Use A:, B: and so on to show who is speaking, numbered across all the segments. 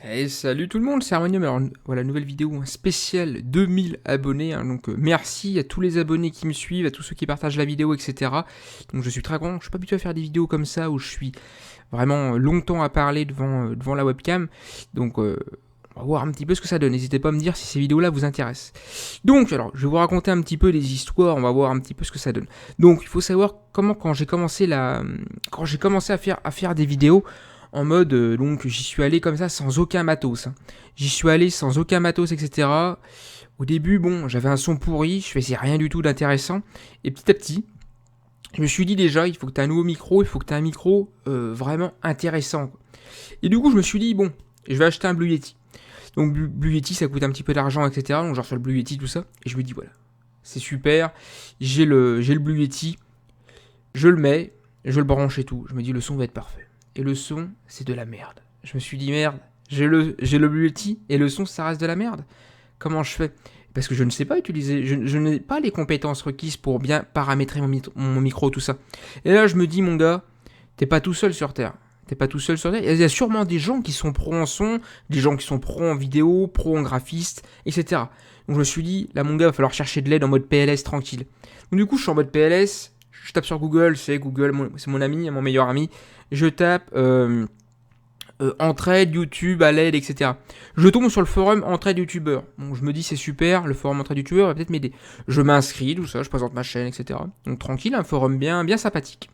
A: Et salut tout le monde, c'est Harmonium. Alors voilà, nouvelle vidéo spéciale 2000 abonnés. Donc merci à tous les abonnés qui me suivent, à tous ceux qui partagent la vidéo, etc. Donc je suis très content. Je suis pas habitué à faire des vidéos comme ça où je suis vraiment longtemps à parler devant la webcam. Donc on va voir un petit peu ce que ça donne. N'hésitez pas à me dire si ces vidéos-là vous intéressent. Donc alors, je vais vous raconter un petit peu des histoires. On va voir un petit peu ce que ça donne. Donc il faut savoir comment quand j'ai commencé à faire des vidéos. En mode, donc j'y suis allé comme ça sans aucun matos. J'y suis allé sans aucun matos, etc. Au début, bon, j'avais un son pourri, je faisais rien du tout d'intéressant. Et petit à petit, je me suis dit déjà, il faut que tu aies un nouveau micro, il faut que tu aies un micro vraiment intéressant. Et du coup, je me suis dit, bon, je vais acheter un Blue Yeti. Donc Blue Yeti, ça coûte un petit peu d'argent, etc. Donc j'en reçois le Blue Yeti, tout ça. Et je me dis, voilà, c'est super, j'ai le Blue Yeti, je le mets, je le branche et tout. Je me dis, le son va être parfait. Et le son, c'est de la merde. Je me suis dit, merde, j'ai le Blue Yeti et le son, ça reste de la merde. Comment je fais? Parce que je ne sais pas utiliser, je n'ai pas les compétences requises pour bien paramétrer mon micro, tout ça. Et là, je me dis, mon gars, t'es pas tout seul sur Terre. T'es pas tout seul sur Terre. Il y a sûrement des gens qui sont pros en son, des gens qui sont pros en vidéo, pros en graphiste, etc. Donc je me suis dit, là, mon gars, il va falloir chercher de l'aide en mode PLS tranquille. Donc du coup, je suis en mode PLS, je tape sur Google, c'est mon ami, mon meilleur ami. Je tape entraide, YouTube, à l'aide, etc. Je tombe sur le forum entraide youtubeur. Bon, je me dis c'est super, le forum entraide youtubeur va peut-être m'aider. Je m'inscris, tout ça, je présente ma chaîne, etc. Donc tranquille, un forum bien sympathique.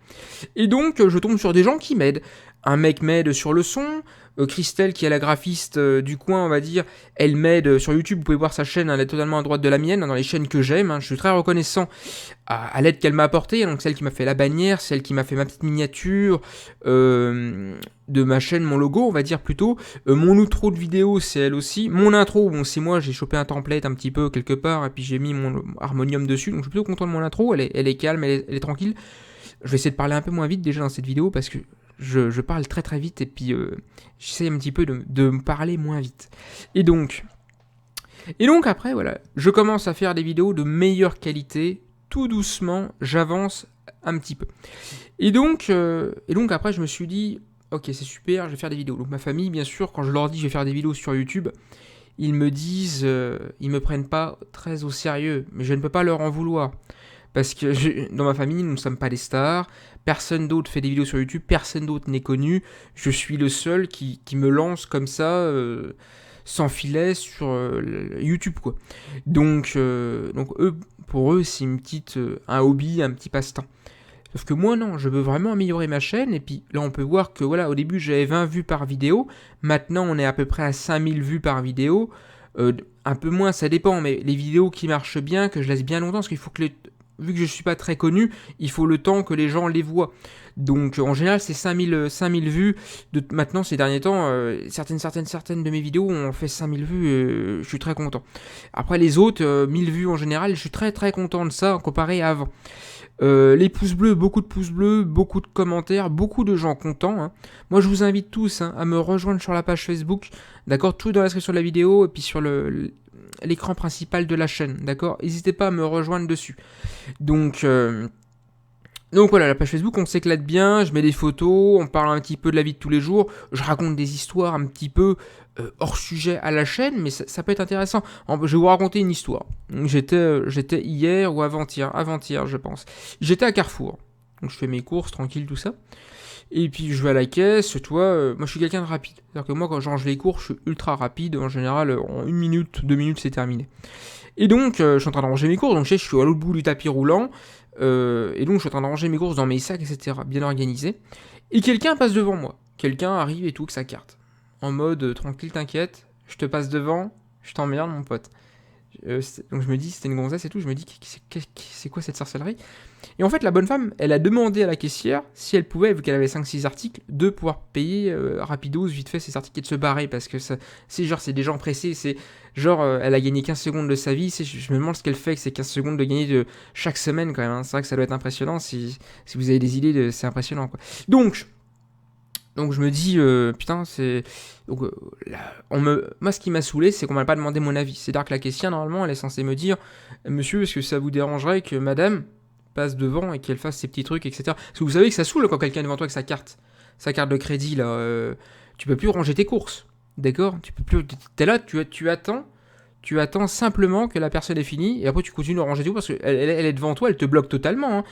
A: Et donc je tombe sur des gens qui m'aident. Un mec m'aide sur le son, Christelle qui est la graphiste du coin, on va dire, elle m'aide sur YouTube, vous pouvez voir sa chaîne, elle est totalement à droite de la mienne, dans les chaînes que j'aime, je suis très reconnaissant à l'aide qu'elle m'a apportée, donc celle qui m'a fait la bannière, celle qui m'a fait ma petite miniature de ma chaîne, mon logo, on va dire plutôt, mon outro de vidéo, c'est elle aussi, mon intro, bon c'est moi, j'ai chopé un template un petit peu quelque part, et puis j'ai mis mon harmonium dessus, donc je suis plutôt content de mon intro, elle est calme, elle est tranquille. Je vais essayer de parler un peu moins vite déjà dans cette vidéo, parce que je parle très très vite et puis j'essaie un petit peu de me parler moins vite. Et donc après, voilà, je commence à faire des vidéos de meilleure qualité, tout doucement, j'avance un petit peu. Et donc après, je me suis dit, ok, c'est super, je vais faire des vidéos. Donc ma famille, bien sûr, quand je leur dis je vais faire des vidéos sur YouTube, ils me disent, ils me prennent pas très au sérieux, mais je ne peux pas leur en vouloir. Parce que dans ma famille, nous ne sommes pas des stars, personne d'autre fait des vidéos sur YouTube, personne d'autre n'est connu, je suis le seul qui me lance comme ça, sans filet, sur YouTube, quoi. Donc pour eux, c'est un hobby, un petit passe-temps. Sauf que moi, non, je veux vraiment améliorer ma chaîne, et puis là, on peut voir que, voilà, au début, j'avais 20 vues par vidéo, maintenant, on est à peu près à 5000 vues par vidéo, un peu moins, ça dépend, mais les vidéos qui marchent bien, que je laisse bien longtemps, parce qu'il faut que vu que je suis pas très connu, il faut le temps que les gens les voient. Donc en général, c'est 5000 vues. Maintenant, ces derniers temps, certaines de mes vidéos ont fait 5000 vues, je suis très content. Après les autres, 1000 vues en général, je suis très très content de ça comparé à avant. Les pouces bleus, beaucoup de pouces bleus, beaucoup de commentaires, beaucoup de gens contents. Moi, je vous invite tous à me rejoindre sur la page Facebook, d'accord, tout dans la description de la vidéo, et puis sur l'écran principal de la chaîne, d'accord. N'hésitez pas à me rejoindre dessus. Donc voilà, la page Facebook, on s'éclate bien, je mets des photos, on parle un petit peu de la vie de tous les jours, je raconte des histoires un petit peu hors sujet à la chaîne, mais ça peut être intéressant. Je vais vous raconter une histoire. J'étais hier ou avant-hier, je pense. J'étais à Carrefour, donc je fais mes courses, tranquille, tout ça. Et puis je vais à la caisse, moi je suis quelqu'un de rapide. C'est-à-dire que moi quand je range les courses, je suis ultra rapide, en général en 1 minute, 2 minutes c'est terminé. Et donc je suis en train de ranger mes courses, donc je suis à l'autre bout du tapis roulant, et donc je suis en train de ranger mes courses dans mes sacs, etc. Bien organisé. Et quelqu'un passe devant moi. Quelqu'un arrive et tout, avec sa carte. En mode tranquille, t'inquiète, je te passe devant, je t'emmerde mon pote. Donc je me dis, c'était une gonzesse et tout, je me dis, c'est quoi cette sorcellerie? Et en fait, la bonne femme, elle a demandé à la caissière si elle pouvait, vu qu'elle avait 5-6 articles, de pouvoir payer rapidos, vite fait, ces articles et de se barrer, parce que c'est des gens pressés, c'est genre, elle a gagné 15 secondes de sa vie, je me demande ce qu'elle fait avec ces 15 secondes de gagner chaque semaine, quand même, c'est vrai que ça doit être impressionnant, si vous avez des idées, c'est impressionnant, quoi. Donc je me dis, putain, c'est... Moi, ce qui m'a saoulé, c'est qu'on m'a pas demandé mon avis. C'est-à-dire que la caissière, normalement, elle est censée me dire, monsieur, est-ce que ça vous dérangerait que madame passe devant et qu'elle fasse ses petits trucs, etc. Parce que vous savez que ça saoule quand quelqu'un est devant toi avec sa carte de crédit, là. Tu peux plus ranger tes courses, d'accord? Tu peux plus. T'es là, tu attends. Tu attends simplement que la personne ait fini et après tu continues à ranger tout parce qu'elle elle est devant toi, elle te bloque totalement. Hein.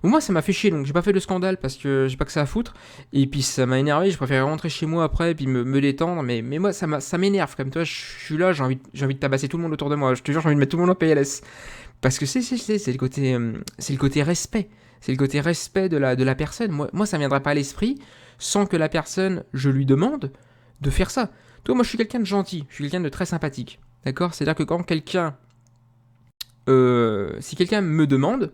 A: Bon, moi ça m'a fait chier donc j'ai pas fait de scandale parce que j'ai pas que ça à foutre. Et puis ça m'a énervé, je préfère rentrer chez moi après et puis me détendre. Mais moi ça m'énerve quand même. Toi, je suis là, j'ai envie de tabasser tout le monde autour de moi. Je te jure, j'ai envie de mettre tout le monde en PLS. Parce que c'est le côté respect. C'est le côté respect de la personne. Moi ça viendrait pas à l'esprit sans que la personne, je lui demande de faire ça. Toi, moi je suis quelqu'un de gentil, je suis quelqu'un de très sympathique. D'accord? C'est-à-dire que quand quelqu'un... si quelqu'un me demande,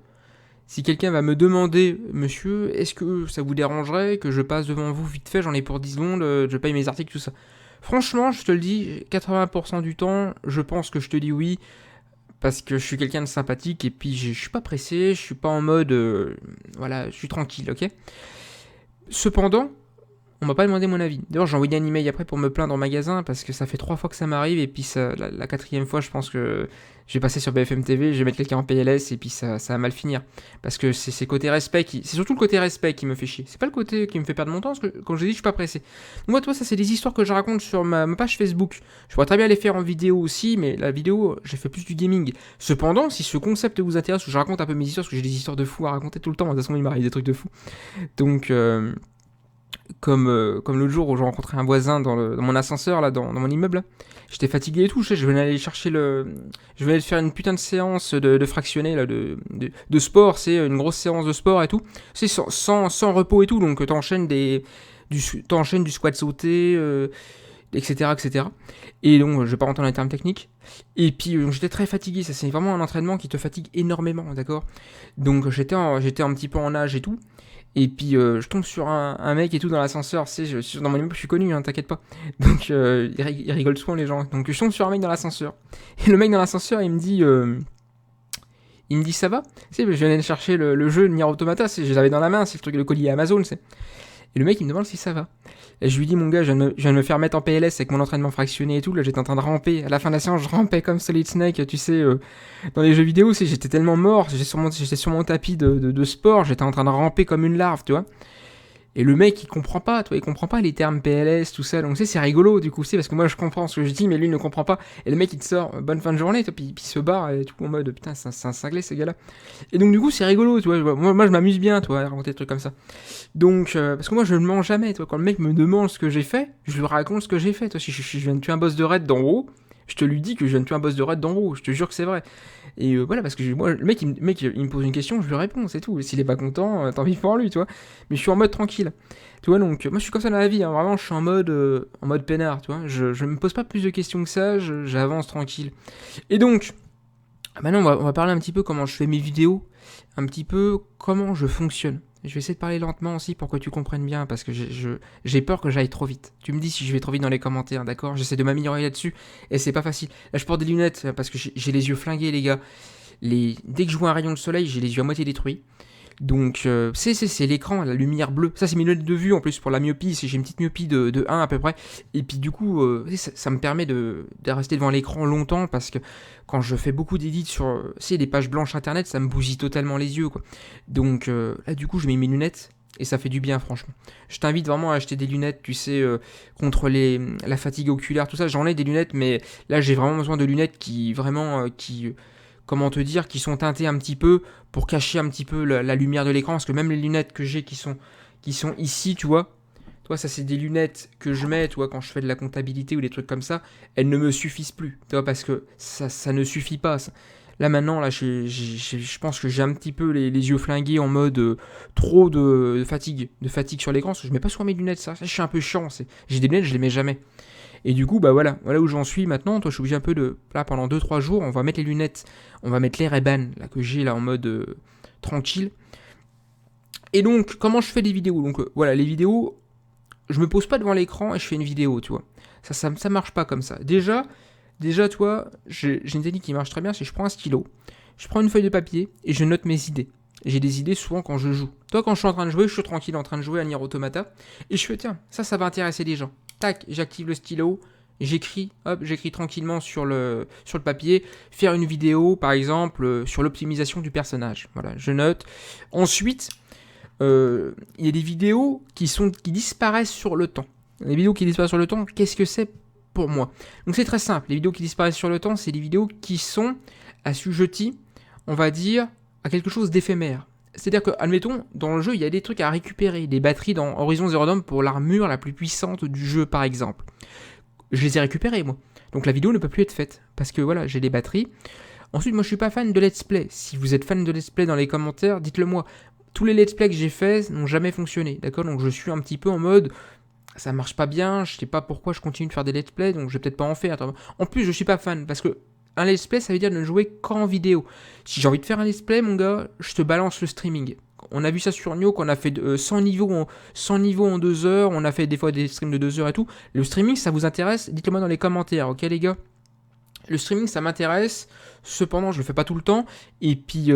A: si quelqu'un va me demander, monsieur, est-ce que ça vous dérangerait que je passe devant vous vite fait, j'en ai pour 10 secondes, je paye mes articles, tout ça. Franchement, je te le dis, 80% du temps, je pense que je te dis oui, parce que je suis quelqu'un de sympathique, et puis je suis pas pressé, je suis pas en mode... voilà, je suis tranquille, ok? Cependant, on m'a pas demandé mon avis. D'ailleurs, j'ai envoyé un email après pour me plaindre en magasin parce que ça fait 3 fois que ça m'arrive et puis la 4e fois, je pense que je vais passer sur BFM TV, je vais mettre quelqu'un en PLS et puis ça va mal finir. Parce que c'est côté respect c'est surtout le côté respect qui me fait chier. C'est pas le côté qui me fait perdre mon temps parce que, comme je l'ai dit, je suis pas pressé. Donc moi, toi, ça c'est des histoires que je raconte sur ma page Facebook. Je pourrais très bien les faire en vidéo aussi, mais la vidéo, j'ai fait plus du gaming. Cependant, si ce concept vous intéresse, je raconte un peu mes histoires parce que j'ai des histoires de fous à raconter tout le temps. De toute façon, il m'arrive des trucs de fous. Donc... comme l'autre jour où j'ai rencontré un voisin dans mon ascenseur, là, dans mon immeuble. Là. J'étais fatigué et tout, je venais aller chercher je venais faire une putain de séance de fractionné, là, de sport, c'est une grosse séance de sport et tout. C'est sans repos et tout, donc t'enchaînes du squat sauté, etc., etc. Et donc, je vais pas rentrer dans les termes techniques. Et puis, donc, j'étais très fatigué, ça c'est vraiment un entraînement qui te fatigue énormément, d'accord? Donc, j'étais un petit peu en nage et tout. Et puis je tombe sur un mec et tout dans l'ascenseur, dans mon immeuble je suis connu, hein, t'inquiète pas. Donc ils rigolent souvent les gens. Donc je tombe sur un mec dans l'ascenseur. Et le mec dans l'ascenseur il me dit ça va? Tu sais, je venais de chercher le jeu Nier Automata, je l'avais dans la main, c'est le truc, le colis Amazon, c'est. Et le mec il me demande si ça va. Et je lui dis mon gars, je viens de me faire mettre en PLS avec mon entraînement fractionné et tout, là j'étais en train de ramper. À la fin de la séance je rampais comme Solid Snake, tu sais, dans les jeux vidéo, j'étais tellement mort, j'étais sur mon tapis de sport, j'étais en train de ramper comme une larve, tu vois. Et le mec, il comprend pas, toi, il comprend pas les termes PLS, tout ça. Donc, tu sais, c'est rigolo, du coup, c'est parce que moi, je comprends ce que je dis, mais lui, il ne comprend pas. Et le mec, il te sort, bonne fin de journée, toi, puis il se barre, et tout, en mode, putain, c'est un cinglé, ces gars-là. Et donc, du coup, c'est rigolo, tu vois. Moi je m'amuse bien, toi, à raconter des trucs comme ça. Donc, parce que moi, je ne mens jamais, toi. Quand le mec me demande ce que j'ai fait, je lui raconte ce que j'ai fait, toi. Si je viens de tuer un boss de raid d'en haut, je te lui dis que je viens de tuer un boss de raid d'en haut, je te jure que c'est vrai. Et voilà, parce que moi, le mec, il me pose une question, je lui réponds, c'est tout. S'il est pas content, tant pis pour lui, tu vois. Mais je suis en mode tranquille. Tu vois, donc, moi je suis comme ça dans la vie, hein. Vraiment, je suis en mode peinard, tu vois. Je me pose pas plus de questions que ça, j'avance tranquille. Et donc, maintenant, on va parler un petit peu comment je fais mes vidéos, un petit peu comment je fonctionne. Je vais essayer de parler lentement aussi pour que tu comprennes bien, parce que j'ai peur que j'aille trop vite. Tu me dis si je vais trop vite dans les commentaires, d'accord? J'essaie de m'améliorer là-dessus, et c'est pas facile. Là, je porte des lunettes, parce que j'ai les yeux flingués, les gars. Dès que je vois un rayon de soleil, j'ai les yeux à moitié détruits. Donc, c'est l'écran, la lumière bleue. Ça, c'est mes lunettes de vue en plus pour la myopie. J'ai une petite myopie de 1 à peu près. Et puis, du coup, ça me permet de rester devant l'écran longtemps parce que quand je fais beaucoup d'édits sur des pages blanches internet, ça me bousille totalement les yeux, quoi. Donc, là, du coup, je mets mes lunettes et ça fait du bien, franchement. Je t'invite vraiment à acheter des lunettes, tu sais, contre la fatigue oculaire, tout ça. J'en ai des lunettes, mais là, j'ai vraiment besoin de lunettes qui comment te dire, qui sont teintées un petit peu pour cacher un petit peu la lumière de l'écran, parce que même les lunettes que j'ai qui sont ici, tu vois, ça c'est des lunettes que je mets, tu vois, quand je fais de la comptabilité ou des trucs comme ça, elles ne me suffisent plus, tu vois, parce que ça ne suffit pas. Ça. Là maintenant, là, je pense que j'ai un petit peu les yeux flingués en mode trop de fatigue sur l'écran, parce que je mets pas souvent mes lunettes, ça je suis un peu chiant, j'ai des lunettes, je les mets jamais. Et du coup, bah voilà où j'en suis maintenant. Toi, je suis obligé un peu là, pendant 2-3 jours, on va mettre les lunettes, on va mettre les Ray-Ban, là, que j'ai, là, en mode tranquille. Et donc, comment je fais des vidéos? Donc, voilà, les vidéos, je me pose pas devant l'écran et je fais une vidéo, tu vois. Ça marche pas comme ça. Déjà, tu vois, j'ai une technique qui marche très bien, c'est que je prends un stylo, je prends une feuille de papier et je note mes idées. J'ai des idées souvent quand je joue. Toi, quand je suis en train de jouer, je suis tranquille en train de jouer à Nier Automata. Et je fais, tiens, ça va intéresser les gens. Tac, j'active le stylo, j'écris, hop, j'écris tranquillement sur le papier, faire une vidéo, par exemple, sur l'optimisation du personnage. Voilà, je note. Ensuite, il y a des vidéos qui disparaissent sur le temps. Les vidéos qui disparaissent sur le temps, qu'est-ce que c'est pour moi? Donc c'est très simple. Les vidéos qui disparaissent sur le temps, c'est des vidéos qui sont assujetties, on va dire, à quelque chose d'éphémère. C'est-à-dire que, admettons, dans le jeu, il y a des trucs à récupérer, des batteries dans Horizon Zero Dawn pour l'armure la plus puissante du jeu, par exemple. Je les ai récupérées, moi. Donc la vidéo ne peut plus être faite, parce que voilà, j'ai des batteries. Ensuite, moi, je suis pas fan de let's play. Si vous êtes fan de let's play dans les commentaires, dites-le moi. Tous les let's play que j'ai faits n'ont jamais fonctionné, d'accord? Donc je suis un petit peu en mode, ça marche pas bien, je sais pas pourquoi je continue de faire des let's play, donc je vais peut-être pas en faire. En plus, je suis pas fan, parce que un let's play, ça veut dire de ne jouer qu'en vidéo. Si j'ai envie de faire un let's play, mon gars, je te balance le streaming. On a vu ça sur Nioh, qu'on a fait 100 niveaux en 2 heures, on a fait des fois des streams de 2 heures et tout. Le streaming, ça vous intéresse? Dites-le moi dans les commentaires, ok les gars? Le streaming, ça m'intéresse, cependant, je le fais pas tout le temps. Et puis,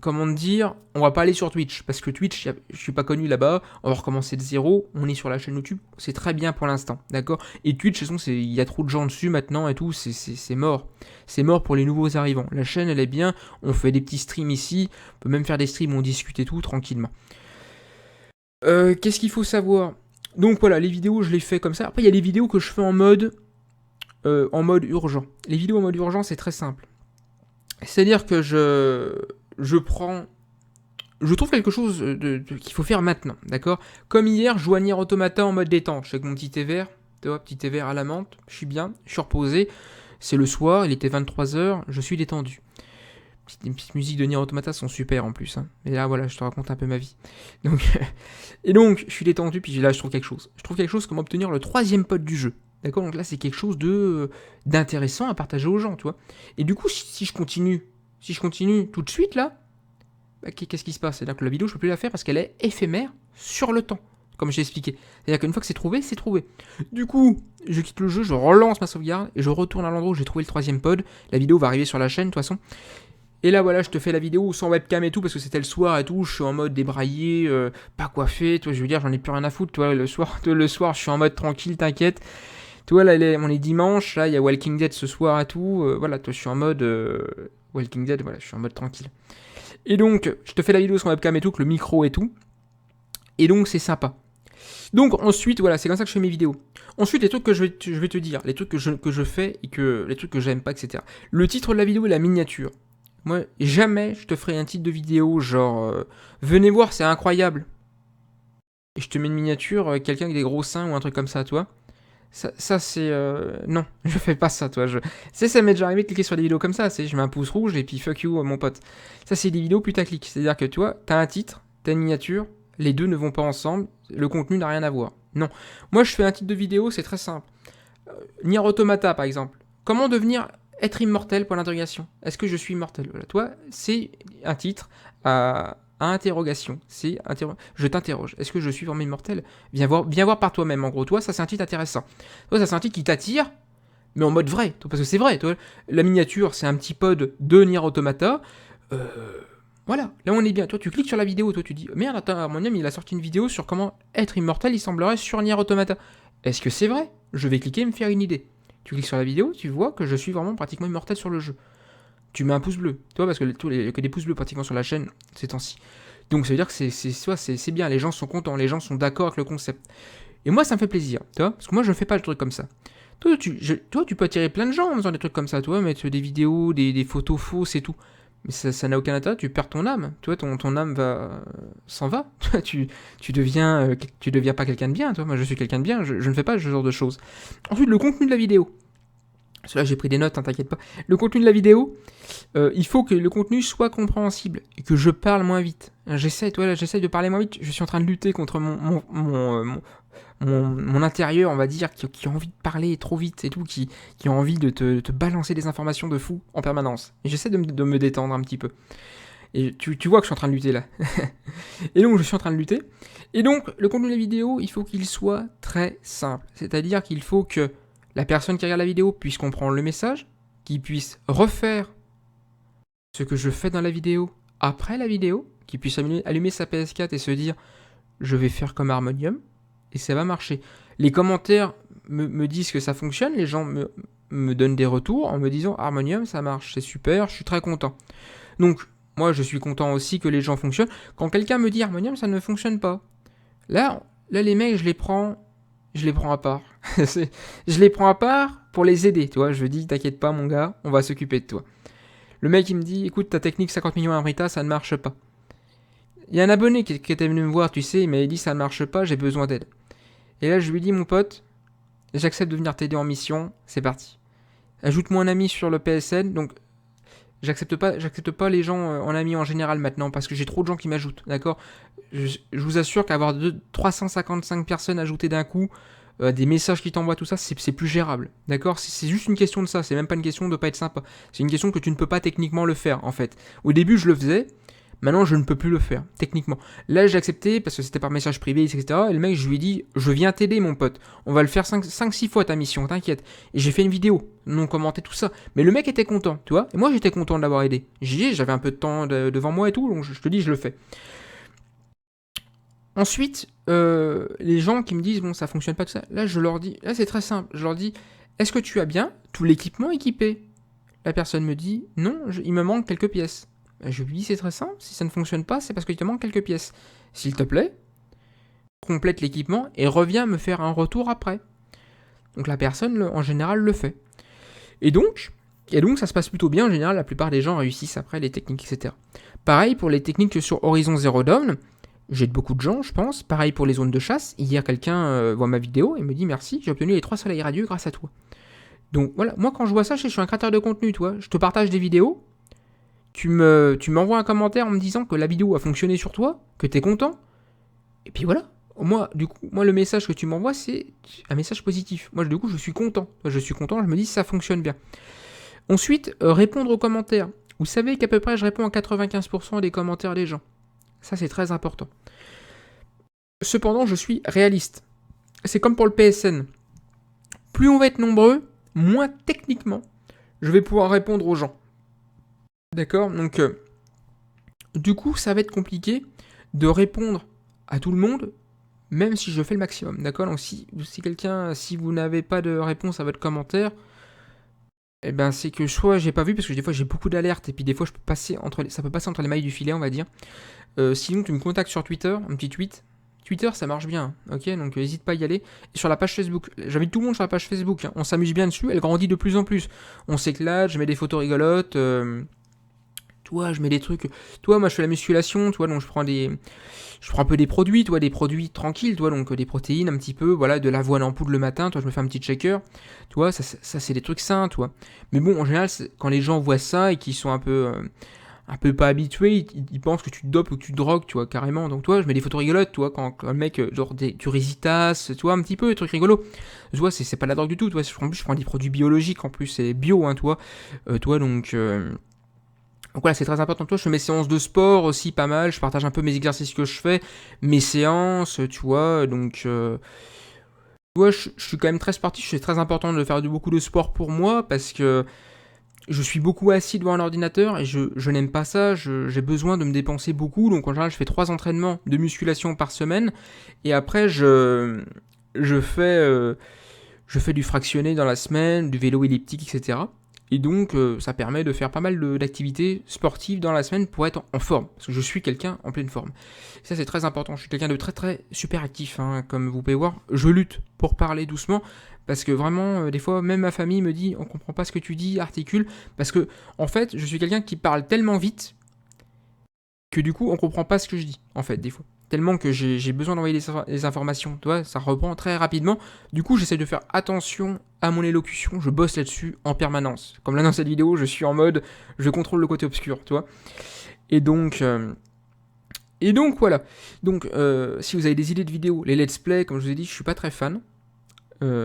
A: comment dire, on va pas aller sur Twitch, parce que Twitch, je suis pas connu là-bas, on va recommencer de zéro, on est sur la chaîne YouTube, c'est très bien pour l'instant, d'accord? Et Twitch, de toute façon, il y a trop de gens dessus maintenant et tout, c'est mort. C'est mort pour les nouveaux arrivants. La chaîne, elle est bien, on fait des petits streams ici, on peut même faire des streams où on discute et tout, tranquillement. Qu'est-ce qu'il faut savoir? Donc voilà, les vidéos, je les fais comme ça. Après, il y a les vidéos que je fais en mode urgent. Les vidéos en mode urgent, c'est très simple. C'est-à-dire que je trouve quelque chose qu'il faut faire maintenant, d'accord? Comme hier, je joue à Nier Automata en mode détente. Je suis avec mon petit thé vert, tu vois, petit thé vert à la menthe, je suis bien, je suis reposé. C'est le soir, il était 23h, je suis détendu. Les petites musiques de Nier Automata sont super en plus. Hein. Et là, voilà, je te raconte un peu ma vie. Donc, je suis détendu, puis là, je trouve quelque chose. Je trouve quelque chose comme obtenir le 3e pod du jeu. D'accord? Donc là, c'est quelque chose d'intéressant à partager aux gens, tu vois. Et du coup, si je continue tout de suite, là, bah, qu'est-ce qui se passe? C'est-à-dire que la vidéo, je peux plus la faire parce qu'elle est éphémère sur le temps, comme j'ai expliqué. C'est-à-dire qu'une fois que c'est trouvé, c'est trouvé. Du coup, je quitte le jeu, je relance ma sauvegarde, et je retourne à l'endroit où j'ai trouvé le 3e pod. La vidéo va arriver sur la chaîne, de toute façon. Et là, voilà, je te fais la vidéo sans webcam et tout, parce que c'était le soir et tout, je suis en mode débraillé, pas coiffé, toi, je veux dire, j'en ai plus rien à foutre, toi, le soir, je suis en mode tranquille, t'inquiète. Tu vois, là, on est dimanche, là, il y a Walking Dead ce soir et tout. Voilà, toi, je suis en mode Walking Dead, voilà, je suis en mode tranquille. Et donc, je te fais la vidéo sur webcam et tout, avec le micro et tout. Et donc, c'est sympa. Donc, ensuite, voilà, c'est comme ça que je fais mes vidéos. Ensuite, les trucs que je vais te dire, les trucs que je fais et les trucs que j'aime pas, etc. Le titre de la vidéo est la miniature. Moi, jamais je te ferai un titre de vidéo genre venez voir, c'est incroyable. Et je te mets une miniature, quelqu'un avec des gros seins ou un truc comme ça, toi. Ça c'est... non, je fais pas ça, toi. Ça m'est déjà arrivé de cliquer sur des vidéos comme ça. Je mets un pouce rouge et puis fuck you, mon pote. Ça, c'est des vidéos putaclic. C'est-à-dire que, tu vois, t'as un titre, t'as une miniature, les deux ne vont pas ensemble, le contenu n'a rien à voir. Non. Moi, je fais un titre de vidéo, c'est très simple. Nier Automata, par exemple. Comment devenir être immortel pour l'interrogation? Est-ce que je suis immortel? Voilà, toi, c'est un titre à interrogation. Je t'interroge. Est-ce que je suis vraiment immortel? Viens voir par toi-même. En gros, toi, ça c'est un titre intéressant. Toi, ça c'est un titre qui t'attire, mais en mode vrai. Parce que c'est vrai. Toi, la miniature, c'est un petit pod de Nier Automata. Voilà, là on est bien. Toi, tu cliques sur la vidéo. Toi, tu dis merde, attends, mon ami, il a sorti une vidéo sur comment être immortel. Il semblerait sur Nier Automata. Est-ce que c'est vrai? Je vais cliquer et me faire une idée. Tu cliques sur la vidéo, tu vois que je suis vraiment pratiquement immortel sur le jeu. Tu mets un pouce bleu, tu vois, parce que que des pouces bleus pratiquement sur la chaîne ces temps-ci. Donc ça veut dire que c'est bien, les gens sont contents, les gens sont d'accord avec le concept. Et moi, ça me fait plaisir, tu vois, parce que moi, je ne fais pas le truc comme ça. Toi, tu peux attirer plein de gens en faisant des trucs comme ça, tu vois, mettre des vidéos, des photos fausses et tout. Mais ça n'a aucun intérêt, tu perds ton âme, tu vois, ton âme s'en va. tu deviens pas quelqu'un de bien, toi. Moi, je suis quelqu'un de bien, je ne fais pas ce genre de choses. Ensuite, le contenu de la vidéo. Là, j'ai pris des notes, hein, t'inquiète pas. Le contenu de la vidéo, il faut que le contenu soit compréhensible et que je parle moins vite. J'essaie de parler moins vite. Je suis en train de lutter contre mon intérieur, on va dire, qui a envie de parler trop vite et tout, qui a envie de te balancer des informations de fou en permanence. Et j'essaie de me détendre un petit peu. Et tu vois que je suis en train de lutter là. Et donc, je suis en train de lutter. Et donc, le contenu de la vidéo, il faut qu'il soit très simple. C'est-à-dire qu'il faut que la personne qui regarde la vidéo puisse comprendre le message, qu'il puisse refaire ce que je fais dans la vidéo après la vidéo, qu'il puisse allumer sa PS4 et se dire « je vais faire comme Harmonium » et ça va marcher. Les commentaires me disent que ça fonctionne, les gens me donnent des retours en me disant Harmonium, ça marche, c'est super, je suis très content. Donc, moi, je suis content aussi que les gens fonctionnent. Quand quelqu'un me dit Harmonium, ça ne fonctionne pas. Là les mecs, je les prends à part. Je les prends à part pour les aider, tu vois. Je dis, t'inquiète pas, mon gars, on va s'occuper de toi. Le mec, il me dit, écoute, ta technique 50 millions Amrita, ça ne marche pas. Il y a un abonné qui était venu me voir, tu sais, il m'avait dit, ça ne marche pas, j'ai besoin d'aide. Et là, je lui dis, mon pote, j'accepte de venir t'aider en mission, c'est parti. Ajoute-moi un ami sur le PSN, donc j'accepte pas les gens en ami en général maintenant, parce que j'ai trop de gens qui m'ajoutent, d'accord. Je vous assure qu'avoir 355 personnes ajoutées d'un coup, des messages qui t'envoient, tout ça, c'est plus gérable, d'accord. C'est juste une question de ça, c'est même pas une question de pas être sympa, c'est une question que tu ne peux pas techniquement le faire, en fait. Au début, je le faisais, maintenant, je ne peux plus le faire, techniquement. Là, j'ai accepté, parce que c'était par message privé, etc. Et le mec, je lui ai dit, je viens t'aider, mon pote. On va le faire 5-6 fois, ta mission, t'inquiète. Et j'ai fait une vidéo, non commentée, tout ça. Mais le mec était content, tu vois. Et moi, j'étais content de l'avoir aidé. J'avais un peu de temps devant moi et tout, donc je te dis, je le fais. Ensuite, les gens qui me disent, bon, ça fonctionne pas, tout ça. Là, je leur dis, là, c'est très simple. Je leur dis, est-ce que tu as bien tout l'équipement équipé? La personne me dit, non, il me manque quelques pièces. Je lui dis, c'est très simple, si ça ne fonctionne pas, c'est parce qu'il te manque quelques pièces. S'il te plaît, complète l'équipement et reviens me faire un retour après. Donc la personne, en général, le fait. Et donc, ça se passe plutôt bien. En général, la plupart des gens réussissent après les techniques, etc. Pareil pour les techniques sur Horizon Zero Dawn. J'aide beaucoup de gens, je pense. Pareil pour les zones de chasse. Hier, quelqu'un voit ma vidéo et me dit, merci, j'ai obtenu les 3 soleils radieux grâce à toi. Donc voilà, moi quand je vois ça, je suis un créateur de contenu, toi. Je te partage des vidéos. Tu m'envoies un commentaire en me disant que la vidéo a fonctionné sur toi, que t'es content, et puis voilà. Moi, du coup, le message que tu m'envoies, c'est un message positif. Moi, du coup, je suis content. Je suis content, je me dis ça fonctionne bien. Ensuite, répondre aux commentaires. Vous savez qu'à peu près, je réponds à 95% des commentaires des gens. Ça, c'est très important. Cependant, je suis réaliste. C'est comme pour le PSN. Plus on va être nombreux, moins techniquement, je vais pouvoir répondre aux gens. D'accord. Donc, du coup, ça va être compliqué de répondre à tout le monde, même si je fais le maximum. D'accord. Donc, si vous n'avez pas de réponse à votre commentaire, eh ben, c'est que soit j'ai pas vu, parce que des fois j'ai beaucoup d'alertes, et puis des fois ça peut passer entre les mailles du filet, on va dire. Sinon, tu me contactes sur Twitter, un petit tweet. Twitter, ça marche bien, ok, donc n'hésite pas à y aller. Et sur la page Facebook, j'invite tout le monde sur la page Facebook, hein. On s'amuse bien dessus, elle grandit de plus en plus. On s'éclate, je mets des photos rigolotes. Toi, je mets des trucs. Toi, moi, je fais la musculation. Toi, donc je prends un peu des produits. Toi, des produits tranquilles. Toi, donc des protéines un petit peu. Voilà, de l'avoine en poudre le matin. Toi, je me fais un petit shaker. Toi, ça c'est des trucs sains. Toi. Mais bon, en général, quand les gens voient ça et qu'ils sont un peu pas habitués, ils pensent que tu te dopes ou que tu te drogues, tu vois, carrément. Donc, toi, je mets des photos rigolotes. Toi, quand le mec, genre du Résitas, tu vois, un petit peu, des trucs rigolos. Tu vois, c'est pas de la drogue du tout. Toi, en plus, je prends des produits biologiques. En plus, c'est bio, hein, toi. Toi, donc. Donc voilà, c'est très important. Toi, je fais mes séances de sport aussi pas mal. Je partage un peu mes exercices que je fais, mes séances, tu vois. Donc, tu vois, je suis quand même très sportif. C'est très important de faire beaucoup de sport pour moi parce que je suis beaucoup assis devant un ordinateur et je n'aime pas ça. J'ai besoin de me dépenser beaucoup. Donc en général, je fais 3 entraînements de musculation par semaine. Et après, je fais du fractionné dans la semaine, du vélo elliptique, etc. Et donc, ça permet de faire pas mal d'activités sportives dans la semaine pour être en forme. Parce que je suis quelqu'un en pleine forme. Et ça, c'est très important. Je suis quelqu'un de très très super actif, hein, comme vous pouvez voir. Je lutte pour parler doucement. Parce que vraiment, des fois, même ma famille me dit, on comprend pas ce que tu dis, articule. Parce que, en fait, je suis quelqu'un qui parle tellement vite que du coup, on comprend pas ce que je dis, en fait, des fois. Tellement que j'ai besoin d'envoyer des informations, tu vois, ça reprend très rapidement. Du coup, j'essaie de faire attention à mon élocution, je bosse là-dessus en permanence. Comme là dans cette vidéo, je suis en mode, je contrôle le côté obscur, tu vois. Et donc voilà. Donc, si vous avez des idées de vidéos, les let's play, comme je vous ai dit, je suis pas très fan.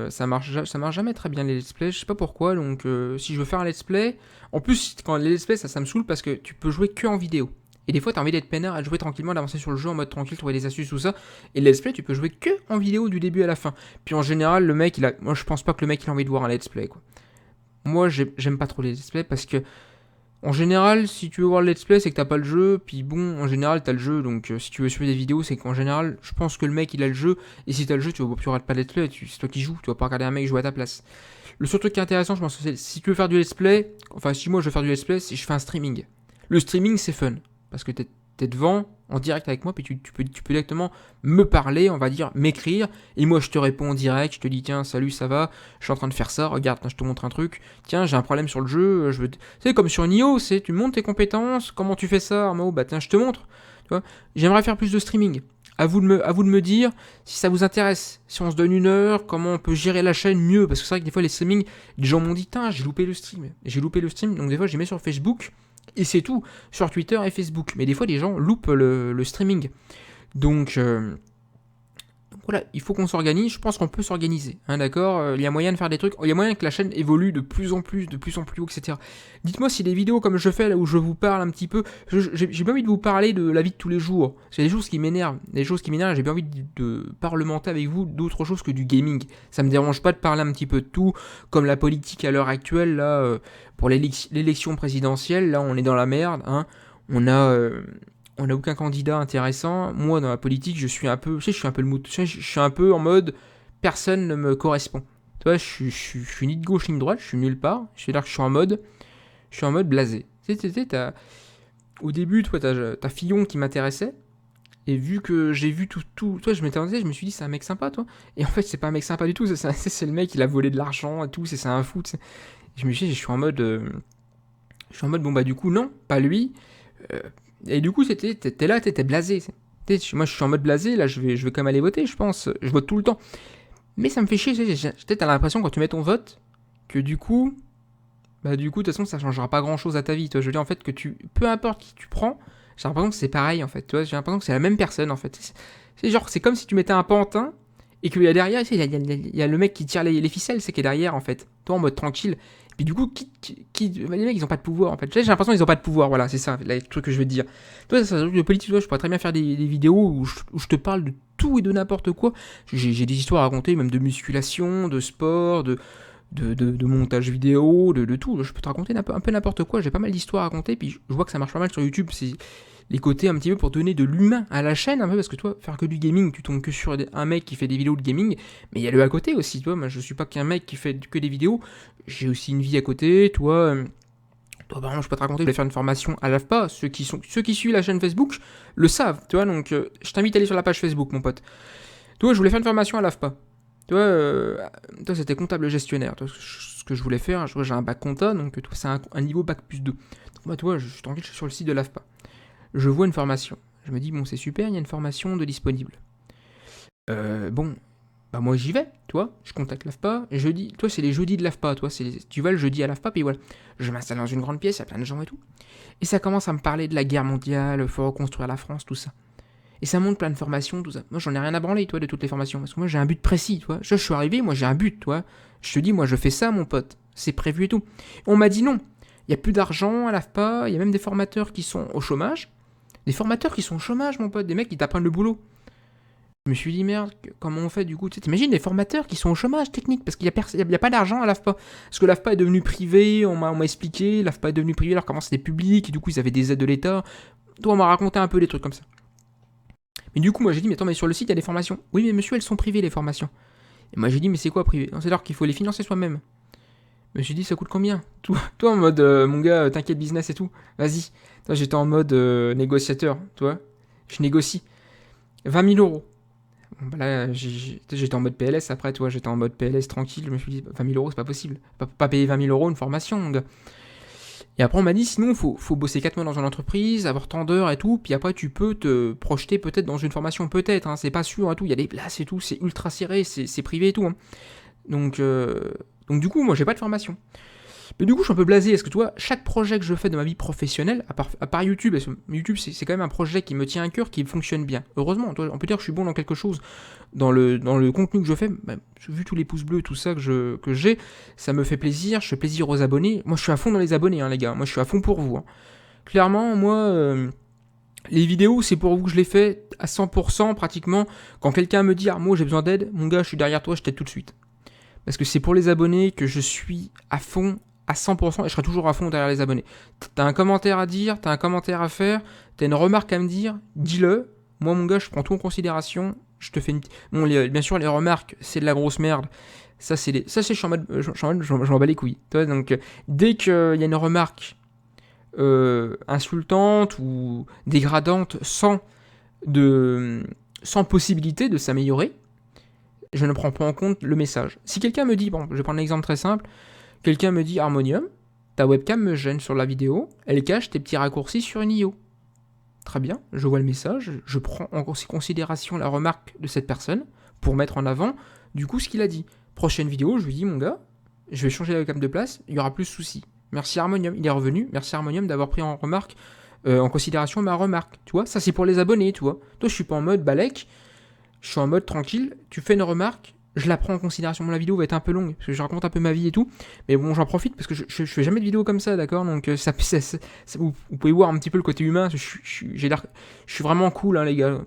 A: Ça marche jamais très bien les let's play, je sais pas pourquoi. Donc, si je veux faire un let's play, en plus, quand les let's play, ça me saoule parce que tu peux jouer que en vidéo. Et des fois, t'as envie d'être peinard, à jouer tranquillement, d'avancer sur le jeu en mode tranquille, trouver des astuces, tout ça. Et le let's play, tu peux jouer que en vidéo du début à la fin. Puis en général, le mec, moi je pense pas que le mec il a envie de voir un let's play, quoi. Moi, j'aime pas trop les let's play parce que En général, si tu veux voir le let's play, c'est que t'as pas le jeu, puis bon, en général, t'as le jeu, donc si tu veux suivre des vidéos, c'est qu'en général, je pense que le mec, il a le jeu, et si t'as le jeu, tu regardes pas le let's play, c'est toi qui joues, tu vas pas regarder un mec jouer à ta place. Le seul truc qui est intéressant, je pense que c'est, si tu veux faire du let's play, enfin, si moi je veux faire du let's play, si je fais un streaming. Le streaming, c'est fun, parce que t'es devant, en direct avec moi, puis tu peux directement me parler, on va dire, m'écrire, et moi je te réponds en direct, je te dis, tiens, salut, ça va, je suis en train de faire ça, regarde, je te montre un truc, tiens, j'ai un problème sur le jeu, je veux... C'est comme sur Nioh, tu montes tes compétences, comment tu fais ça, Armao, bah tiens, je te montre, tu vois. J'aimerais faire plus de streaming. À vous de me dire si ça vous intéresse, si on se donne 1 heure, comment on peut gérer la chaîne mieux, parce que c'est vrai que des fois les streamings, les gens m'ont dit, tiens, j'ai loupé le stream, donc des fois j'ai mis sur Facebook, et c'est tout, sur Twitter et Facebook. Mais des fois, les gens loupent le streaming. Donc, voilà, il faut qu'on s'organise. Je pense qu'on peut s'organiser. Hein, d'accord. Il y a moyen de faire des trucs. Il y a moyen que la chaîne évolue de plus en plus haut, etc. Dites-moi si les vidéos comme je fais, là où je vous parle un petit peu, j'ai pas envie de vous parler de la vie de tous les jours. C'est des choses qui m'énervent. J'ai bien envie de parlementer avec vous d'autres choses que du gaming. Ça me dérange pas de parler un petit peu de tout, comme la politique à l'heure actuelle, là, pour l'élection présidentielle. Là, on est dans la merde. Hein. On n'a aucun candidat intéressant. Moi, dans la politique, je suis un peu le mood. Je suis un peu en mode, personne ne me correspond. Tu vois, je suis ni de gauche ni de droite, je suis nulle part. C'est-à-dire que je suis en mode blasé. Tu sais, au début, toi, t'as Fillon qui m'intéressait. Et vu que j'ai vu tout, toi, je m'étais je me suis dit, c'est un mec sympa, toi. Et en fait, c'est pas un mec sympa du tout. C'est le mec, il a volé de l'argent et tout. C'est un fou. T'sais. Je me suis dit, je suis en mode, bon, bah, du coup, non, pas lui. Et du coup, t'es là, t'es blasé. Moi, je suis en mode blasé, là, je vais quand même aller voter, je pense. Je vote tout le temps. Mais ça me fait chier, t'as l'impression quand tu mets ton vote, que du coup, de toute façon, ça changera pas grand chose à ta vie. Toi. Je veux dire, en fait, peu importe qui tu prends, j'ai l'impression que c'est pareil, en fait. Tu vois, j'ai l'impression que c'est la même personne, en fait. C'est comme si tu mettais un pantin, et qu'il y a derrière, il y a le mec qui tire les ficelles, c'est qui est derrière, en fait. Toi, en mode tranquille. Puis du coup, les mecs, ils ont pas de pouvoir, en fait. J'ai l'impression qu'ils ont pas de pouvoir, voilà, c'est ça, le truc que je veux te dire. Toi, ça, de politique, je pourrais très bien faire des vidéos où je te parle de tout et de n'importe quoi. J'ai des histoires à raconter, même de musculation, de sport, de montage vidéo, de tout. Je peux te raconter un peu n'importe quoi. J'ai pas mal d'histoires à raconter, puis je vois que ça marche pas mal sur YouTube. C'est les côtés un petit peu pour donner de l'humain à la chaîne, un peu, parce que toi, faire que du gaming, tu tombes que sur un mec qui fait des vidéos de gaming, mais il y a le à côté aussi, toi. Moi, je suis pas qu'un mec qui fait que des vidéos, j'ai aussi une vie à côté, toi. Toi, par exemple, je peux te raconter, je vais faire une formation à l'AFPA. Ceux qui suivent la chaîne Facebook le savent, tu vois. Donc, je t'invite à aller sur la page Facebook, mon pote. Toi, je voulais faire une formation à l'AFPA. Toi, c'était comptable gestionnaire. Toi, ce que je voulais faire, j'ai un bac compta, donc toi, c'est un niveau bac plus 2. Donc, moi, toi, je suis tranquille, je suis sur le site de l'AFPA. Je vois une formation. Je me dis, bon, c'est super, il y a une formation de disponible. Bon, bah moi j'y vais, tu vois, je contacte l'AFPA, jeudi, toi c'est les jeudis de l'AFPA, toi, tu vas le jeudi à l'AFPA, puis voilà. Je m'installe dans une grande pièce, il y a plein de gens et tout. Et ça commence à me parler de la guerre mondiale, faut reconstruire la France, tout ça. Et ça montre plein de formations, tout ça. Moi j'en ai rien à branler, toi, de toutes les formations, parce que moi j'ai un but précis, tu vois. Je suis arrivé, moi j'ai un but, tu vois. Je te dis, moi je fais ça, mon pote, c'est prévu et tout. On m'a dit non, il n'y a plus d'argent à l'AFPA, il y a même des formateurs qui sont au chômage. Des formateurs qui sont au chômage, mon pote, des mecs qui t'apprennent le boulot. Je me suis dit, merde, comment on fait du coup? T'imagines des formateurs qui sont au chômage technique parce qu'il n'y a pas d'argent à l'AFPA. Parce que l'AFPA est devenu privé, on m'a expliqué, l'AFPA est devenu privé alors qu'avant c'était public, et du coup ils avaient des aides de l'État. Toi, on m'a raconté un peu des trucs comme ça. Mais du coup, moi j'ai dit, mais attends, mais sur le site il y a des formations. Oui, mais monsieur, elles sont privées les formations. Et moi j'ai dit, mais c'est quoi privé? Non, c'est alors qu'il faut les financer soi-même. Je me suis dit, ça coûte combien? Toi en mode, mon gars, t'inquiète business et tout, vas-y. Toi, j'étais en mode négociateur, tu vois. Je négocie. 20 000 euros. Bon, bah là, j'étais en mode PLS après, tu vois, j'étais en mode PLS tranquille. Je me suis dit, 20 000 euros, c'est pas possible. Pas payer 20 000 euros une formation, mon gars. Et après, on m'a dit, sinon, faut bosser 4 mois dans une entreprise, avoir tant d'heures et tout, puis après, tu peux te projeter peut-être dans une formation, peut-être, hein, c'est pas sûr et tout. Il y a des places et tout, c'est ultra serré, c'est privé et tout. Hein. Donc, du coup, moi, j'ai pas de formation. Mais du coup, je suis un peu blasé, parce que tu vois, chaque projet que je fais de ma vie professionnelle, à part YouTube, parce que YouTube, c'est quand même un projet qui me tient à cœur, qui fonctionne bien. Heureusement, toi, on peut dire que je suis bon dans quelque chose, dans le contenu que je fais, bah, vu tous les pouces bleus, tout ça que j'ai, ça me fait plaisir, je fais plaisir aux abonnés. Moi, je suis à fond dans les abonnés, hein, les gars. Moi, je suis à fond pour vous. Hein. Clairement, moi, les vidéos, c'est pour vous que je les fais à 100% pratiquement. Quand quelqu'un me dit, ah, moi, j'ai besoin d'aide, mon gars, je suis derrière toi, je t'aide tout de suite. Parce que c'est pour les abonnés que je suis à fond à 100% et je serai toujours à fond derrière les abonnés. T'as un commentaire à dire, t'as un commentaire à faire, t'as une remarque à me dire, dis-le. Moi, mon gars, je prends tout en considération. Je te fais une. Bon, bien sûr, les remarques, c'est de la grosse merde. Ça, je suis en mode, je m'en bats les couilles. Toi, donc, dès qu'il y a une remarque insultante ou dégradante sans possibilité de s'améliorer, je ne prends pas en compte le message. Si quelqu'un me dit, bon, je vais prendre un exemple très simple, quelqu'un me dit Harmonium, ta webcam me gêne sur la vidéo, elle cache tes petits raccourcis sur une IO. Très bien, je vois le message, je prends en considération la remarque de cette personne pour mettre en avant, du coup, ce qu'il a dit. Prochaine vidéo, je lui dis, mon gars, je vais changer la webcam de place, il y aura plus de soucis. Merci Harmonium, il est revenu, merci Harmonium d'avoir pris en considération ma remarque. Tu vois, ça c'est pour les abonnés, tu vois. Toi, je suis pas en mode balèque, je suis en mode tranquille, tu fais une remarque, je la prends en considération. La vidéo va être un peu longue, parce que je raconte un peu ma vie et tout, mais bon, j'en profite parce que je fais jamais de vidéo comme ça, d'accord. Donc vous pouvez voir un petit peu le côté humain, je suis vraiment cool, hein, les gars.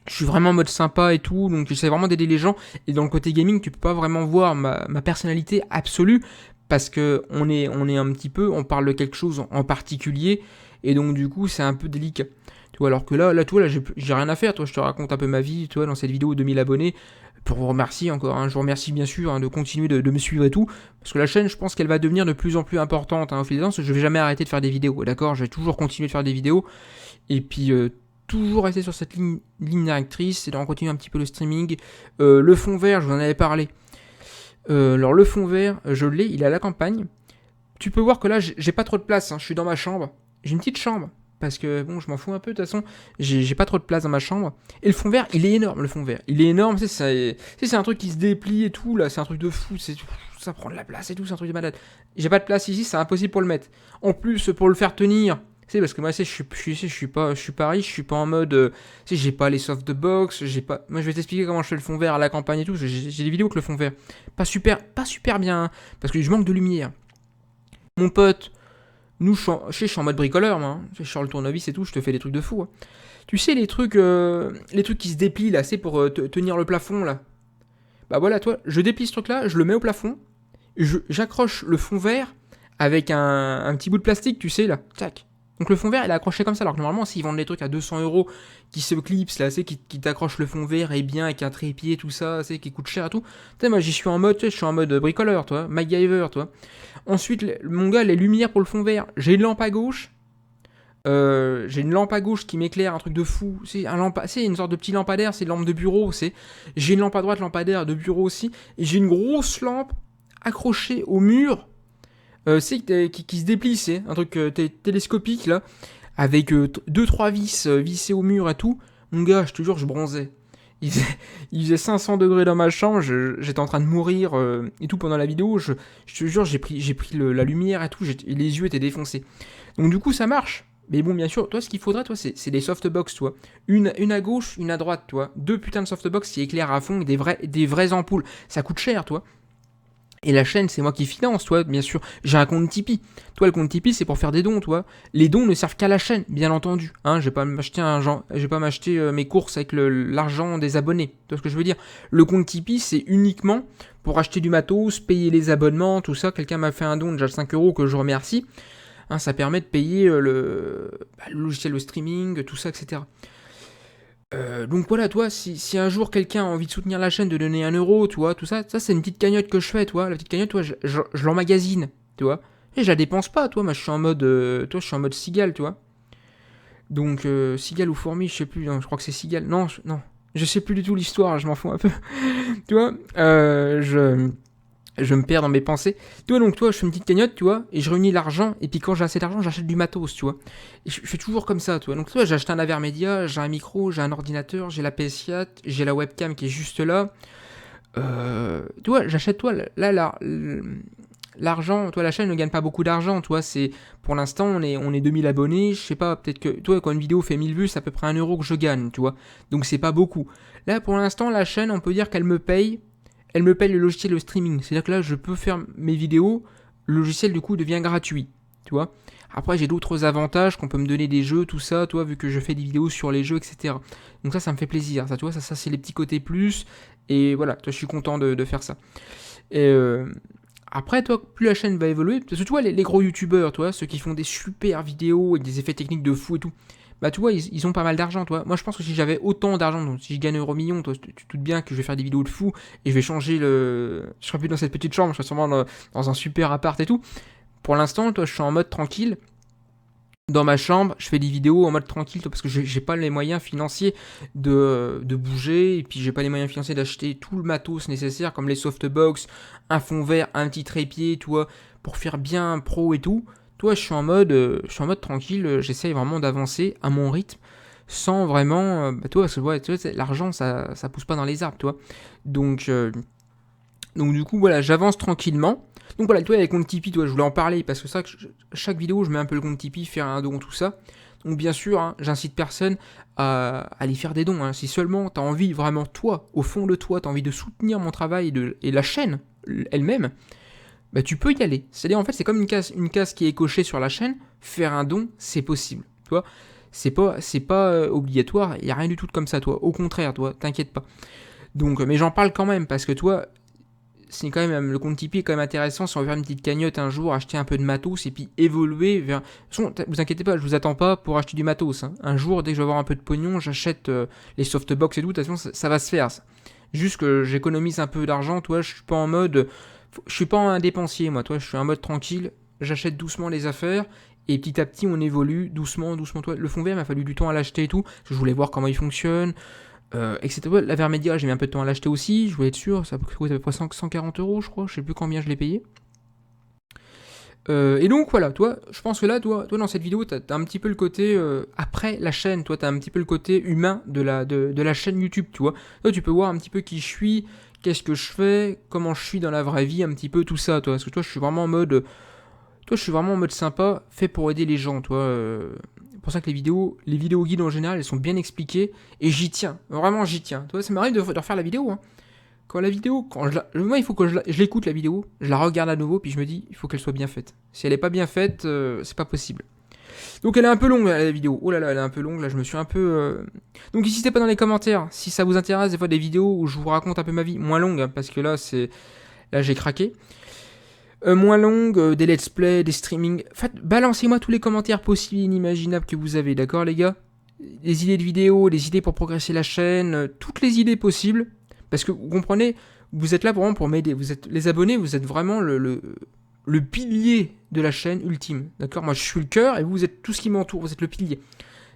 A: Je suis vraiment en mode sympa et tout, donc j'essaie vraiment d'aider les gens. Et dans le côté gaming, tu peux pas vraiment voir ma personnalité absolue, parce que on est un petit peu, on parle de quelque chose en particulier, et donc du coup, c'est un peu délicat. Tu vois, alors que là, tu vois, là, j'ai rien à faire. Toi, je te raconte un peu ma vie, tu vois, dans cette vidéo 2000 abonnés. Pour vous remercier encore, hein. Je vous remercie bien sûr, hein, de continuer de me suivre et tout, parce que la chaîne, je pense qu'elle va devenir de plus en plus importante, hein, au fil des ans. Je vais jamais arrêter de faire des vidéos, d'accord. Je vais toujours continuer de faire des vidéos, et puis toujours rester sur cette ligne directrice, et d'en continuer un petit peu le streaming. Le fond vert, je vous en avais parlé. Alors le fond vert, je l'ai, il est à la campagne. Tu peux voir que là, j'ai pas trop de place, hein. Je suis dans ma chambre. J'ai une petite chambre, parce que bon, je m'en fous un peu, de toute façon, j'ai pas trop de place dans ma chambre. Et le fond vert, il est énorme, le fond vert. Il est énorme, c'est un truc qui se déplie et tout, là, c'est un truc de fou, ça prend de la place et tout, c'est un truc de malade. J'ai pas de place ici, c'est impossible pour le mettre. En plus, pour le faire tenir, c'est parce que moi, je suis pas riche, je suis pas en mode, j'ai pas les softbox, j'ai pas. Moi, je vais t'expliquer comment je fais le fond vert à la campagne et tout. J'ai des vidéos avec le fond vert, pas super bien, hein, parce que je manque de lumière. Mon pote, je suis en mode bricoleur, moi. Hein. Je suis sur le tournevis et tout, je te fais des trucs de fou. Hein. Tu sais, les trucs qui se déplient là, c'est pour tenir le plafond là. Bah voilà, toi, je déplie ce truc là, je le mets au plafond, j'accroche le fond vert avec un petit bout de plastique, tu sais là, tac. Donc le fond vert, il est accroché comme ça, alors que normalement, s'ils vendent des trucs à 200€ qui se clipsent là, c'est qui t'accrochent le fond vert et bien, avec un trépied, tout ça, c'est qui coûte cher et tout. Tu sais, moi, j'y suis en mode, tu sais, je suis en mode bricoleur, toi, MacGyver, toi. Ensuite, mon gars, les lumières pour le fond vert, j'ai une lampe à gauche. J'ai une lampe à gauche qui m'éclaire, un truc de fou. C'est une sorte de petit lampadaire, c'est une lampe de bureau. J'ai une lampe à droite, lampadaire de bureau aussi. Et j'ai une grosse lampe accrochée au mur. Qui se déplie, c'est un truc télescopique là, avec 2-3 vis vissées au mur et tout. Mon gars, je te jure, je bronzais. Il faisait 500 degrés dans ma chambre, j'étais en train de mourir et tout pendant la vidéo. Je te jure, j'ai pris la lumière et tout, les yeux étaient défoncés. Donc du coup, ça marche. Mais bon, bien sûr, toi, ce qu'il faudrait, toi, c'est des softbox, toi. Une à gauche, une à droite, toi. 2 putains de softbox qui éclairent à fond, des vraies ampoules. Ça coûte cher, toi. Et la chaîne, c'est moi qui finance, toi, bien sûr. J'ai un compte Tipeee. Toi, le compte Tipeee, c'est pour faire des dons, toi. Les dons ne servent qu'à la chaîne, bien entendu. Hein, je vais pas m'acheter mes courses avec l'argent des abonnés. Tu vois ce que je veux dire? Le compte Tipeee, c'est uniquement pour acheter du matos, payer les abonnements, tout ça. Quelqu'un m'a fait un don déjà de 5€ que je remercie. Hein, ça permet de payer le logiciel de streaming, tout ça, etc. Donc voilà, toi, si un jour quelqu'un a envie de soutenir la chaîne, de donner 1€, tu vois, tout ça, c'est une petite cagnotte que je fais, toi. La petite cagnotte, toi, je l'emmagasine, tu vois. Et je la dépense pas, toi, moi je suis en mode, cigale, tu vois. Donc, cigale ou fourmi, je sais plus, hein, je crois que c'est cigale. Non, je sais plus du tout l'histoire, je m'en fous un peu. Tu vois, je me perds dans mes pensées. Tu vois, donc toi, je fais une petite cagnotte, tu vois, et je réunis l'argent, et puis quand j'ai assez d'argent, j'achète du matos, tu vois. Et je fais toujours comme ça, tu vois. Donc toi, j'ai acheté un Avermedia, j'ai un micro, j'ai un ordinateur, j'ai la PS4, j'ai la webcam qui est juste là. Tu vois, j'achète, toi, là, l'argent, toi, la chaîne ne gagne pas beaucoup d'argent, toi, c'est, pour l'instant, on est 2000 abonnés, je sais pas, peut-être que, toi, quand une vidéo fait 1000 vues, c'est à peu près 1€ que je gagne, tu vois. Donc c'est pas beaucoup. Là, pour l'instant, la chaîne, on peut dire qu'elle me paye le logiciel de streaming. C'est-à-dire que là, je peux faire mes vidéos, le logiciel, du coup, devient gratuit, tu vois. Après, j'ai d'autres avantages, qu'on peut me donner des jeux, tout ça, toi, vu que je fais des vidéos sur les jeux, etc. Donc ça me fait plaisir, ça, tu vois, ça c'est les petits côtés plus, et voilà, toi, je suis content de faire ça. Et Après, toi, plus la chaîne va évoluer, parce que tu vois, les gros youtubeurs, toi, ceux qui font des super vidéos avec des effets techniques de fou et tout, bah tu vois, ils ont pas mal d'argent, toi. Moi, je pense que si j'avais autant d'argent, donc si je gagne euro million, toi, tu te doutes bien que je vais faire des vidéos de fou et je vais changer le. Je serai plus dans cette petite chambre, je serai sûrement dans un super appart et tout. Pour l'instant, toi, je suis en mode tranquille. Dans ma chambre, je fais des vidéos en mode tranquille, toi, parce que j'ai pas les moyens financiers de bouger, et puis j'ai pas les moyens financiers d'acheter tout le matos nécessaire, comme les softbox, un fond vert, un petit trépied, tu vois, pour faire bien pro et tout. Toi, je suis en mode tranquille, j'essaye vraiment d'avancer à mon rythme, sans vraiment, bah, toi, parce que ouais, tu vois, l'argent, ça pousse pas dans les arbres, toi. Donc, donc du coup, voilà, j'avance tranquillement. Donc voilà, toi, avec compte Tipeee, toi, je voulais en parler parce que ça, chaque vidéo, je mets un peu le compte Tipeee, faire un don, tout ça. Donc bien sûr, hein, j'incite personne à aller faire des dons. Hein. Si seulement tu as envie, vraiment, toi, au fond de toi, tu as envie de soutenir mon travail et la chaîne elle-même, bah tu peux y aller. C'est-à-dire, en fait, c'est comme une case qui est cochée sur la chaîne, faire un don, c'est possible. Tu vois, c'est pas obligatoire, il n'y a rien du tout comme ça, toi. Au contraire, toi, t'inquiète pas. Donc, mais j'en parle quand même parce que toi, c'est quand même le compte Tipeee est quand même intéressant si on veut faire une petite cagnotte un jour, acheter un peu de matos et puis évoluer vers. Vous inquiétez pas, je vous attends pas pour acheter du matos. Hein. Un jour, dès que je vais avoir un peu de pognon, j'achète les softbox et tout. De toute façon, ça va se faire. Ça. Juste que j'économise un peu d'argent, toi. Je suis pas en mode, je suis pas un dépensier, moi. Toi, je suis en mode tranquille. J'achète doucement les affaires. Et petit à petit, on évolue doucement, doucement. Toi, le fond vert, il m'a fallu du temps à l'acheter et tout. Parce que je voulais voir comment il fonctionne. Etc. La Vermedia, j'ai mis un peu de temps à l'acheter aussi, je voulais être sûr, ça coûte à peu près 140 euros, je crois, je sais plus combien je l'ai payé. Et donc voilà, toi, je pense que là, toi dans cette vidéo, t'as un petit peu le côté, après la chaîne, toi, t'as un petit peu le côté humain de la chaîne YouTube, tu vois. Toi, tu peux voir un petit peu qui je suis, qu'est-ce que je fais, comment je suis dans la vraie vie, un petit peu tout ça, toi. Parce que toi, je suis vraiment en mode sympa, fait pour aider les gens, toi. C'est pour ça que les vidéos guides en général, elles sont bien expliquées et j'y tiens. Vraiment, j'y tiens. Toi, ça m'arrive de refaire la vidéo. Hein. Moi, il faut que je l'écoute la vidéo, je la regarde à nouveau, puis je me dis, il faut qu'elle soit bien faite. Si elle est pas bien faite, c'est pas possible. Donc elle est un peu longue la vidéo. Oh là là, elle est un peu longue. Là, je me suis un peu. Donc n'hésitez pas dans les commentaires si ça vous intéresse des fois des vidéos où je vous raconte un peu ma vie moins longue, hein, parce que là j'ai craqué. Moins longue, des let's play, des streamings. En fait, balancez-moi tous les commentaires possibles et inimaginables que vous avez, d'accord les gars? Des idées de vidéos, des idées pour progresser la chaîne, toutes les idées possibles. Parce que vous comprenez, vous êtes là vraiment pour m'aider. Vous êtes les abonnés, vous êtes vraiment le pilier de la chaîne ultime, d'accord? Moi je suis le cœur et vous êtes tout ce qui m'entoure, vous êtes le pilier.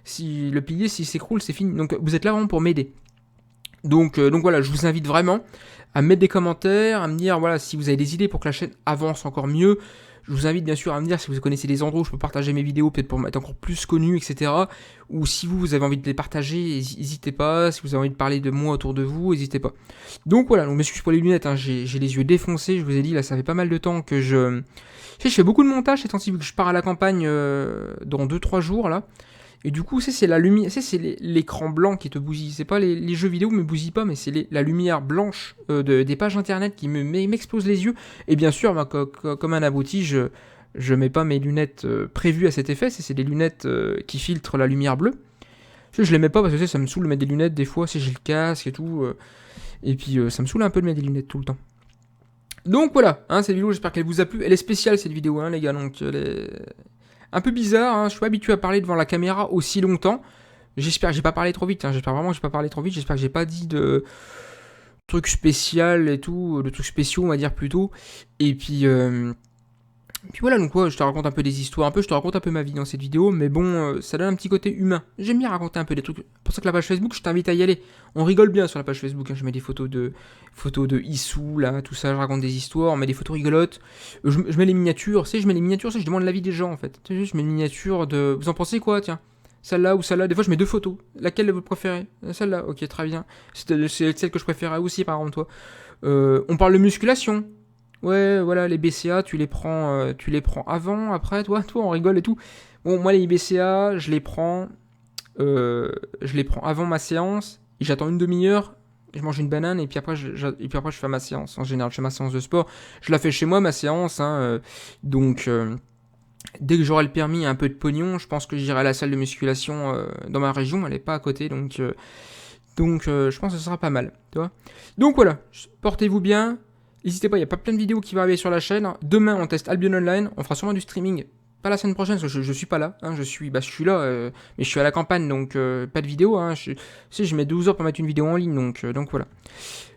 A: Si le pilier s'écroule, c'est fini. Donc vous êtes là vraiment pour m'aider. Donc voilà, je vous invite vraiment à mettre des commentaires, à me dire voilà si vous avez des idées pour que la chaîne avance encore mieux. Je vous invite bien sûr à me dire si vous connaissez des endroits où je peux partager mes vidéos, peut-être pour être encore plus connu, etc. Ou si vous avez envie de les partager, n'hésitez pas. Si vous avez envie de parler de moi autour de vous, n'hésitez pas. Donc voilà, donc m'excuse pour les lunettes, hein, j'ai les yeux défoncés, je vous ai dit, là ça fait pas mal de temps que je fais beaucoup de montage ces temps-ci, vu que je pars à la campagne dans 2-3 jours là. Et du coup, c'est la lumière, c'est l'écran blanc qui te bousille. C'est pas les jeux vidéo me bousillent pas, mais c'est la lumière blanche des pages internet qui m'explose les yeux. Et bien sûr, bah, comme un abruti, je mets pas mes lunettes prévues à cet effet. C'est des lunettes qui filtrent la lumière bleue. Je les mets pas parce que ça me saoule de mettre des lunettes des fois, si j'ai le casque et tout. Et puis ça me saoule un peu de mettre des lunettes tout le temps. Donc voilà, hein, cette vidéo, j'espère qu'elle vous a plu. Elle est spéciale cette vidéo, hein, les gars. Donc elle est un peu bizarre, hein, je suis pas habitué à parler devant la caméra aussi longtemps. J'espère que j'ai pas parlé trop vite, hein, j'espère vraiment que j'ai pas parlé trop vite, j'espère que j'ai pas dit de trucs spéciaux et tout, de trucs spéciaux on va dire plutôt. Et puis voilà, donc ouais, je te raconte un peu des histoires, je te raconte un peu ma vie dans cette vidéo, mais bon, ça donne un petit côté humain. J'aime bien raconter un peu des trucs. C'est pour ça que la page Facebook, je t'invite à y aller. On rigole bien sur la page Facebook, hein. Je mets des photos de Issou, là, tout ça, je raconte des histoires, on met des photos rigolotes. Je mets les miniatures, je mets les miniatures, je demande l'avis des gens en fait. Tu sais, je mets une miniature de. Vous en pensez quoi, tiens? Celle-là ou celle-là, des fois je mets 2 photos. Laquelle vous préférez? Celle-là, ok, très bien. C'est celle que je préférais aussi, par exemple, toi. On parle de musculation. Ouais, voilà, les BCA, tu les prends avant, après, toi, on rigole et tout. Bon, moi, les BCA, je les prends avant ma séance, et j'attends une demi-heure, je mange une banane, et puis après, je fais ma séance. En général, je fais ma séance de sport. Je la fais chez moi, ma séance, hein, donc, dès que j'aurai le permis et un peu de pognon, je pense que j'irai à la salle de musculation dans ma région, elle est pas à côté, donc je pense que ce sera pas mal, tu vois. Donc voilà, portez-vous bien. N'hésitez pas, il y a pas plein de vidéos qui vont arriver sur la chaîne. Demain, on teste Albion Online. On fera sûrement du streaming. Pas la semaine prochaine, parce que je suis pas là. Hein, je suis là, mais je suis à la campagne, donc pas de vidéo. Hein, je mets 12 heures pour mettre une vidéo en ligne, donc voilà.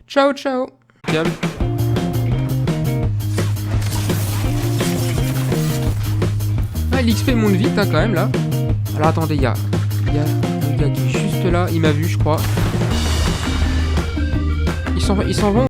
A: Ciao, ciao. Diable. Ah, l'XP monte vite, hein, quand même, là. Alors, attendez, il y a le gars qui est juste là. Il m'a vu, je crois. Ils s'en vont.